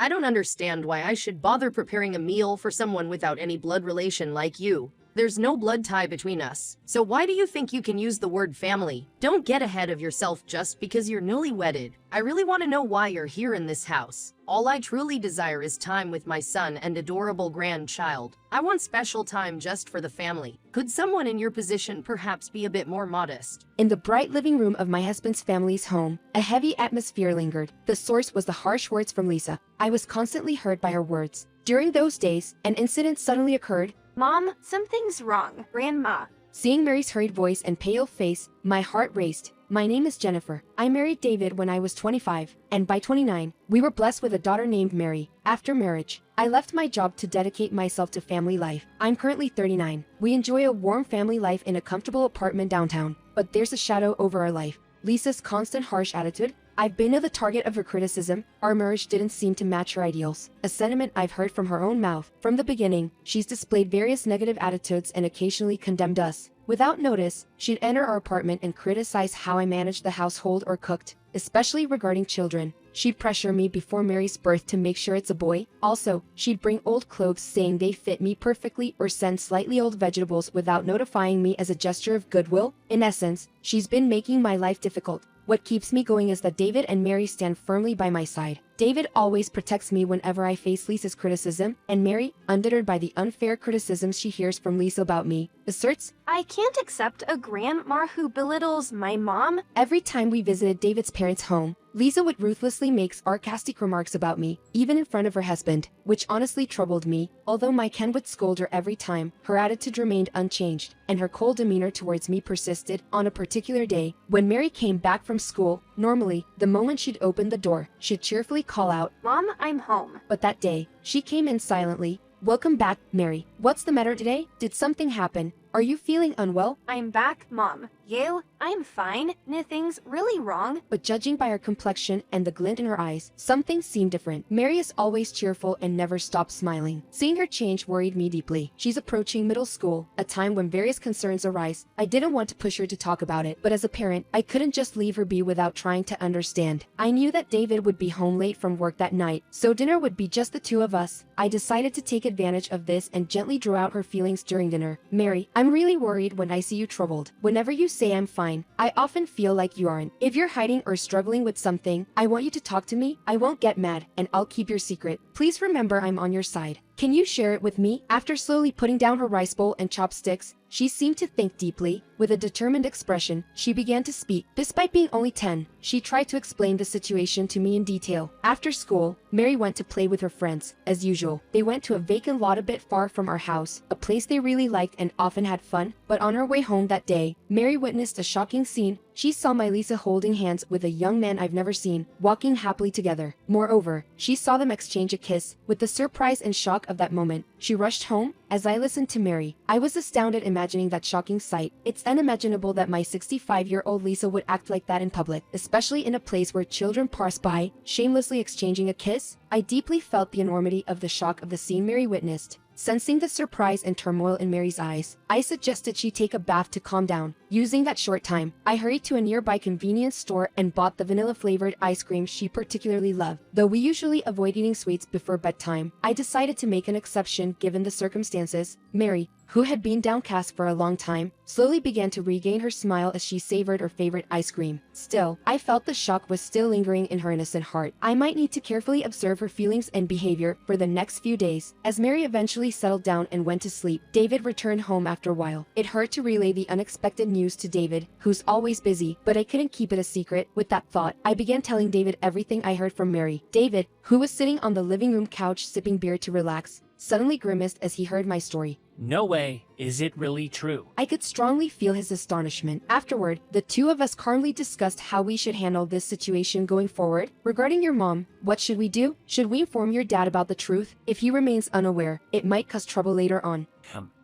I don't understand why I should bother preparing a meal for someone without any blood relation like you. There's no blood tie between us. So why do you think you can use the word family? Don't get ahead of yourself just because you're newly wedded. I really want to know why you're here in this house. All I truly desire is time with my son and adorable grandchild. I want special time just for the family. Could someone in your position perhaps be a bit more modest? In the bright living room of my husband's family's home, a heavy atmosphere lingered. The source was the harsh words from Lisa. I was constantly hurt by her words. During those days, an incident suddenly occurred. Mom, something's wrong. Grandma. Seeing Mary's hurried voice and pale face, my heart raced. My name is Jennifer. I married David when I was 25, and by 29, we were blessed with a daughter named Mary. After marriage, I left my job to dedicate myself to family life. I'm currently 39. We enjoy a warm family life in a comfortable apartment downtown, but there's a shadow over our life. Lisa's constant harsh attitude. I've been the target of her criticism. Our marriage didn't seem to match her ideals, a sentiment I've heard from her own mouth. From the beginning, she's displayed various negative attitudes and occasionally condemned us. Without notice, she'd enter our apartment and criticize how I managed the household or cooked, especially regarding children. She'd pressure me before Mary's birth to make sure it's a boy. Also, she'd bring old clothes saying they fit me perfectly or send slightly old vegetables without notifying me as a gesture of goodwill. In essence, she's been making my life difficult. What keeps me going is that David and Mary stand firmly by my side. David always protects me whenever I face Lisa's criticism, and Mary, undeterred by the unfair criticisms she hears from Lisa about me, asserts, I can't accept a grandma who belittles my mom. Every time we visited David's parents' home, Lisa would ruthlessly make sarcastic remarks about me, even in front of her husband, which honestly troubled me. Although my Ken would scold her every time, her attitude remained unchanged, and her cold demeanor towards me persisted. On a particular day, when Mary came back from school, normally, the moment she'd open the door, she'd cheerfully call out, Mom, I'm home. But that day, she came in silently. Welcome back, Mary. What's the matter today? Did something happen? Are you feeling unwell? I'm back, Mom. You? I'm fine. Nothing's really wrong. But judging by her complexion and the glint in her eyes, something seemed different. Mary is always cheerful and never stops smiling. Seeing her change worried me deeply. She's approaching middle school, a time when various concerns arise. I didn't want to push her to talk about it, but as a parent, I couldn't just leave her be without trying to understand. I knew that David would be home late from work that night, so dinner would be just the two of us. I decided to take advantage of this and gently draw out her feelings during dinner. Mary, I'm really worried when I see you troubled. Whenever you say I'm fine, I often feel like you aren't. If you're hiding or struggling with something, I want you to talk to me. I won't get mad, and I'll keep your secret. Please remember I'm on your side. Can you share it with me? After slowly putting down her rice bowl and chopsticks, she seemed to think deeply. With a determined expression, she began to speak. Despite being only 10, she tried to explain the situation to me in detail. After school, Mary went to play with her friends. As usual, they went to a vacant lot a bit far from our house, a place they really liked and often had fun. But on her way home that day, Mary witnessed a shocking scene. She saw my Lisa holding hands with a young man I've never seen, walking happily together. Moreover, she saw them exchange a kiss. With the surprise and shock of that moment, she rushed home. As I listened to Mary, I was astounded imagining that shocking sight. It's unimaginable that my 65-year-old Lisa would act like that in public, especially in a place where children pass by, shamelessly exchanging a kiss. I deeply felt the enormity of the shock of the scene Mary witnessed. Sensing the surprise and turmoil in Mary's eyes, I suggested she take a bath to calm down. Using that short time, I hurried to a nearby convenience store and bought the vanilla-flavored ice cream she particularly loved. Though we usually avoid eating sweets before bedtime, I decided to make an exception given the circumstances. Mary, who had been downcast for a long time, slowly began to regain her smile as she savored her favorite ice cream. Still, I felt the shock was still lingering in her innocent heart. I might need to carefully observe her feelings and behavior for the next few days. As Mary eventually settled down and went to sleep, David returned home after a while. It hurt to relay the unexpected news to David, who's always busy, but I couldn't keep it a secret. With that thought, I began telling David everything I heard from Mary. David, who was sitting on the living room couch sipping beer to relax, suddenly grimaced as he heard my story. No way, is it really true? I could strongly feel his astonishment. Afterward, the two of us calmly discussed how we should handle this situation going forward. Regarding your mom, what should we do? Should we inform your dad about the truth? If he remains unaware, it might cause trouble later on.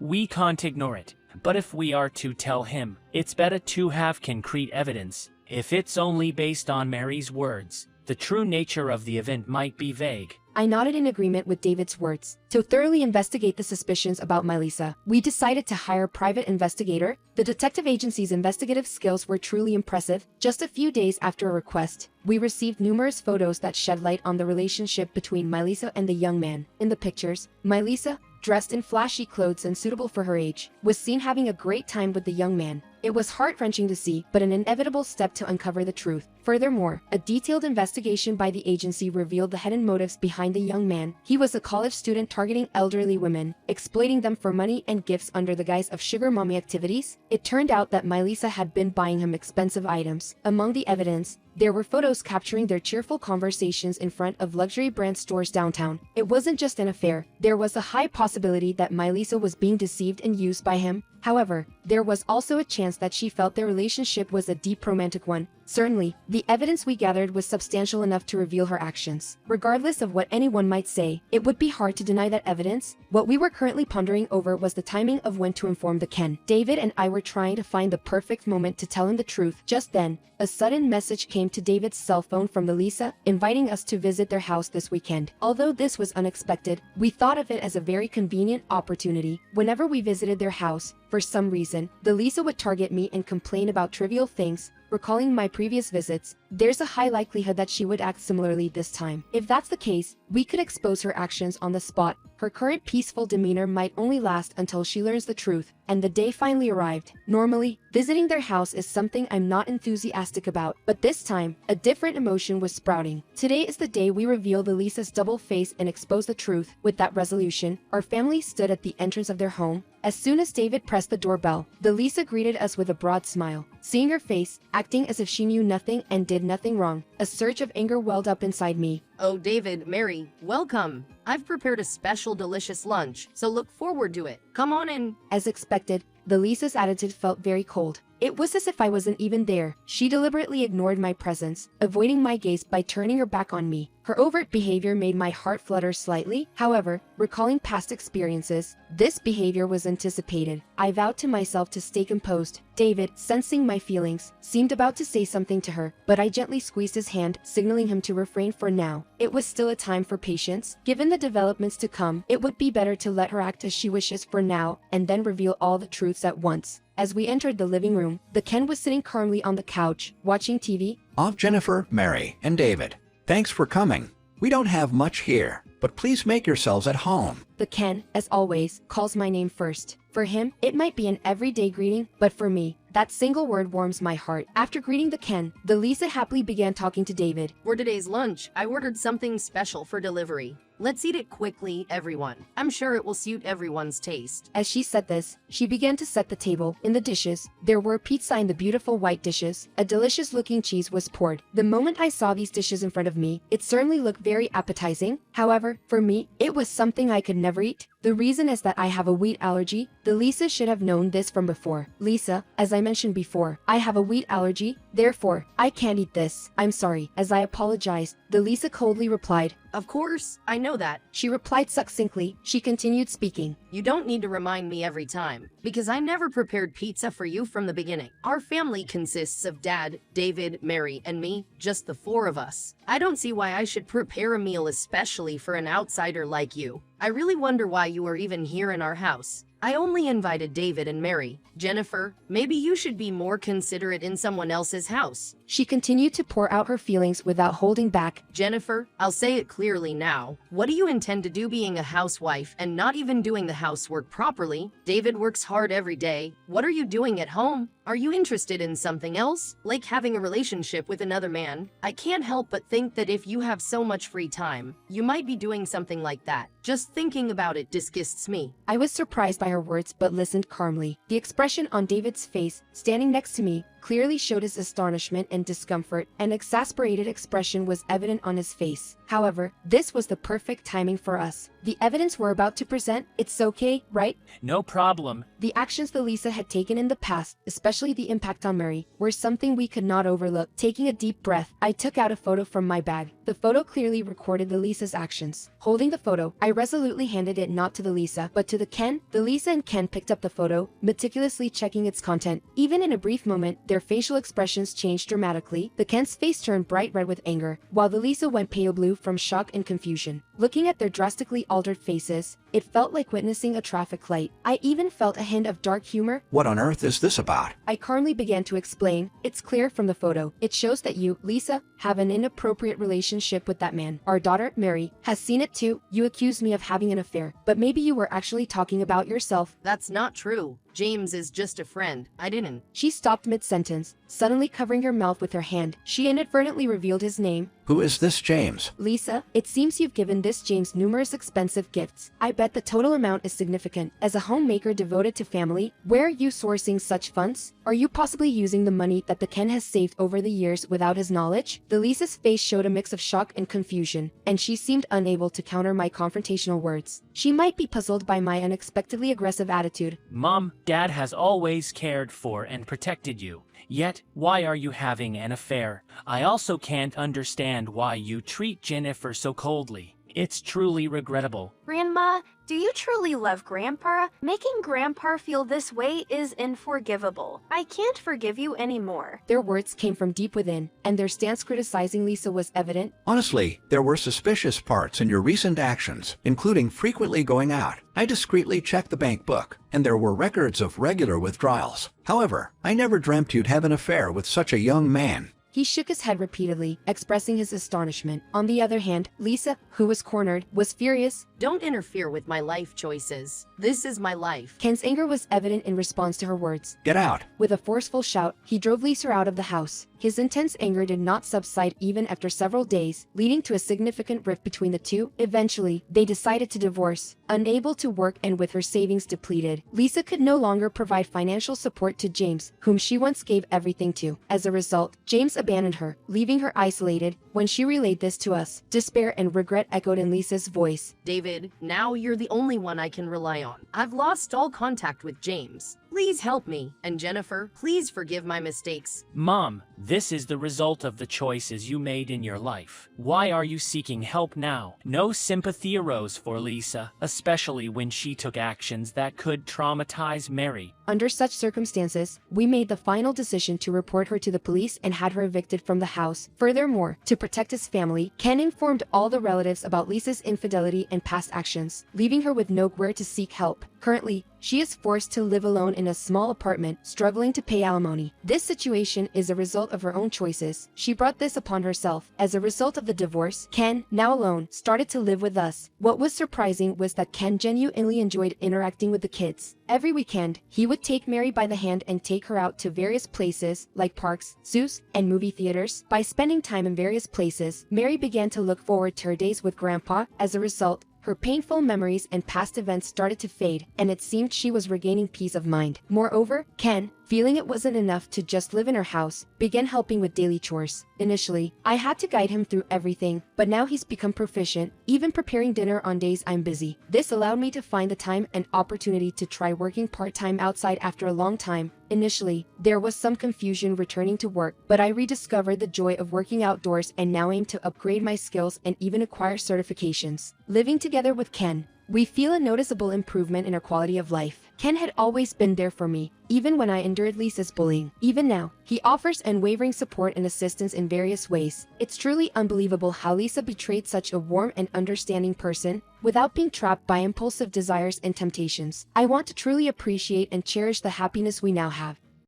We can't ignore it. But if we are to tell him, it's better to have concrete evidence. If it's only based on Mary's words, the true nature of the event might be vague. I nodded in agreement with David's words. To thoroughly investigate the suspicions about Mylisa, we decided to hire a private investigator. The detective agency's investigative skills were truly impressive. Just a few days after a request, we received numerous photos that shed light on the relationship between Mylisa and the young man. In the pictures, Mylisa, dressed in flashy clothes and suitable for her age, was seen having a great time with the young man. It was heart-wrenching to see, but an inevitable step to uncover the truth. Furthermore, a detailed investigation by the agency revealed the hidden motives behind the young man. He was a college student targeting elderly women, exploiting them for money and gifts under the guise of sugar mommy activities. It turned out that Mylisa had been buying him expensive items. Among the evidence, there were photos capturing their cheerful conversations in front of luxury brand stores downtown. It wasn't just an affair. There was a high possibility that Mylisa was being deceived and used by him. However, there was also a chance that she felt their relationship was a deep romantic one. Certainly, the evidence we gathered was substantial enough to reveal her actions. Regardless of what anyone might say, it would be hard to deny that evidence. What we were currently pondering over was the timing of when to inform the Ken. David and I were trying to find the perfect moment to tell him the truth. Just then, a sudden message came to David's cell phone from Lisa, inviting us to visit their house this weekend. Although this was unexpected, we thought of it as a very convenient opportunity. Whenever we visited their house, for some reason, Lisa would target me and complain about trivial things. Recalling my previous visits, there's a high likelihood that she would act similarly this time. If that's the case, we could expose her actions on the spot. Her current peaceful demeanor might only last until she learns the truth, and the day finally arrived. Normally, visiting their house is something I'm not enthusiastic about, but this time, a different emotion was sprouting. Today is the day we reveal Lisa's double face and expose the truth. With that resolution, our family stood at the entrance of their home. As soon as David pressed the doorbell, Lisa greeted us with a broad smile. Seeing her face, acting as if she knew nothing and did nothing wrong, a surge of anger welled up inside me. Oh, David, Mary, welcome. I've prepared a special delicious lunch, so look forward to it. Come on in. As expected, Lisa's attitude felt very cold. It was as if I wasn't even there. She deliberately ignored my presence, avoiding my gaze by turning her back on me. Her overt behavior made my heart flutter slightly. However, recalling past experiences, this behavior was anticipated. I vowed to myself to stay composed. David, sensing my feelings, seemed about to say something to her, but I gently squeezed his hand, signaling him to refrain for now. It was still a time for patience. Given the developments to come, it would be better to let her act as she wishes for now, and then reveal all the truths at once. As we entered the living room, the Ken was sitting calmly on the couch, watching TV. Jennifer, Mary, and David. Thanks for coming. We don't have much here, but please make yourselves at home. The Ken, as always, calls my name first. For him, it might be an everyday greeting, but for me, that single word warms my heart. After greeting the Ken, Lisa happily began talking to David. For today's lunch, I ordered something special for delivery. Let's eat it quickly, everyone. I'm sure it will suit everyone's taste. As she said this, she began to set the table. In the dishes, there were pizza in the beautiful white dishes. A delicious-looking cheese was poured. The moment I saw these dishes in front of me, it certainly looked very appetizing. However, for me, it was something I could never eat. The reason is that I have a wheat allergy. Lisa should have known this from before. Lisa, as I mentioned before, I have a wheat allergy. Therefore, I can't eat this. I'm sorry. As I apologized, Lisa coldly replied, Of course, I know that. She replied succinctly. She continued speaking. You don't need to remind me every time, because I never prepared pizza for you from the beginning. Our family consists of Dad, David, Mary, and me, just the four of us. I don't see why I should prepare a meal especially for an outsider like you. I really wonder why you are even here in our house. I only invited David and Mary. Jennifer, maybe you should be more considerate in someone else's house. She continued to pour out her feelings without holding back. Jennifer, I'll say it clearly now. What do you intend to do being a housewife and not even doing the housework properly? David works hard every day. What are you doing at home? Are you interested in something else? Like having a relationship with another man? I can't help but think that if you have so much free time, you might be doing something like that. Just thinking about it disgusts me. I was surprised by her words but listened calmly. The expression on David's face, standing next to me, clearly showed his astonishment and discomfort. An exasperated expression was evident on his face. However, this was the perfect timing for us. The evidence we're about to present, it's okay, right? No problem. The actions Lisa had taken in the past, especially the impact on Mary, were something we could not overlook. Taking a deep breath, I took out a photo from my bag. The photo clearly recorded Lisa's actions. Holding the photo, I resolutely handed it not to Lisa, but to the Ken. Lisa and Ken picked up the photo, meticulously checking its content. Even in a brief moment, their facial expressions changed dramatically. The Ken's face turned bright red with anger, while Lisa went pale blue from shock and confusion. Looking at their drastically altered faces, it felt like witnessing a traffic light. I even felt a hint of dark humor. What on earth is this about? I calmly began to explain. It's clear from the photo. It shows that you, Lisa, have an inappropriate relationship with that man. Our daughter, Mary, has seen it too. You accused me of having an affair, but maybe you were actually talking about yourself. That's not true. James is just a friend. I didn't. She stopped mid-sentence, suddenly covering her mouth with her hand. She inadvertently revealed his name. Who is this James? Lisa, it seems you've given this James numerous expensive gifts. I bet the total amount is significant. As a homemaker devoted to family, where are you sourcing such funds? Are you possibly using the money that the Ken has saved over the years without his knowledge? The Lisa's face showed a mix of shock and confusion, and she seemed unable to counter my confrontational words. She might be puzzled by my unexpectedly aggressive attitude. Mom, Dad has always cared for and protected you. Yet, why are you having an affair? I also can't understand why you treat Jennifer so coldly. It's truly regrettable. Grandma, do you truly love Grandpa? Making Grandpa feel this way is unforgivable. I can't forgive you anymore. Their words came from deep within, and their stance criticizing Lisa was evident. Honestly, there were suspicious parts in your recent actions, including frequently going out. I discreetly checked the bank book, and there were records of regular withdrawals. However, I never dreamt you'd have an affair with such a young man. He shook his head repeatedly, expressing his astonishment. On the other hand, Lisa, who was cornered, was furious. Don't interfere with my life choices. This is my life. Ken's anger was evident in response to her words. Get out. With a forceful shout, he drove Lisa out of the house. His intense anger did not subside even after several days, leading to a significant rift between the two. Eventually, they decided to divorce. Unable to work and with her savings depleted, Lisa could no longer provide financial support to James, whom she once gave everything to. As a result, James abandoned her, leaving her isolated. When she relayed this to us, despair and regret echoed in Lisa's voice. David, now you're the only one I can rely on. I've lost all contact with James. Please help me. And Jennifer, please forgive my mistakes. Mom, this is the result of the choices you made in your life. Why are you seeking help now? No sympathy arose for Lisa, especially when she took actions that could traumatize Mary. Under such circumstances, we made the final decision to report her to the police and had her evicted from the house. Furthermore, to protect his family, Ken informed all the relatives about Lisa's infidelity and past actions, leaving her with nowhere to seek help. Currently, she is forced to live alone in a small apartment, struggling to pay alimony. This situation is a result of her own choices. She brought this upon herself. As a result of the divorce, Ken, now alone, started to live with us. What was surprising was that Ken genuinely enjoyed interacting with the kids. Every weekend, he would take Mary by the hand and take her out to various places like parks, zoos, and movie theaters. By spending time in various places, Mary began to look forward to her days with Grandpa. As a result, her painful memories and past events started to fade, and it seemed she was regaining peace of mind. Moreover, Ken, feeling it wasn't enough to just live in her house, began helping with daily chores. Initially, I had to guide him through everything, but now he's become proficient, even preparing dinner on days I'm busy. This allowed me to find the time and opportunity to try working part-time outside after a long time. Initially, there was some confusion returning to work, but I rediscovered the joy of working outdoors and now aim to upgrade my skills and even acquire certifications. Living together with Ken, we feel a noticeable improvement in our quality of life. Ken had always been there for me, even when I endured Lisa's bullying. Even now, he offers unwavering support and assistance in various ways. It's truly unbelievable how Lisa betrayed such a warm and understanding person without being trapped by impulsive desires and temptations. I want to truly appreciate and cherish the happiness we now have.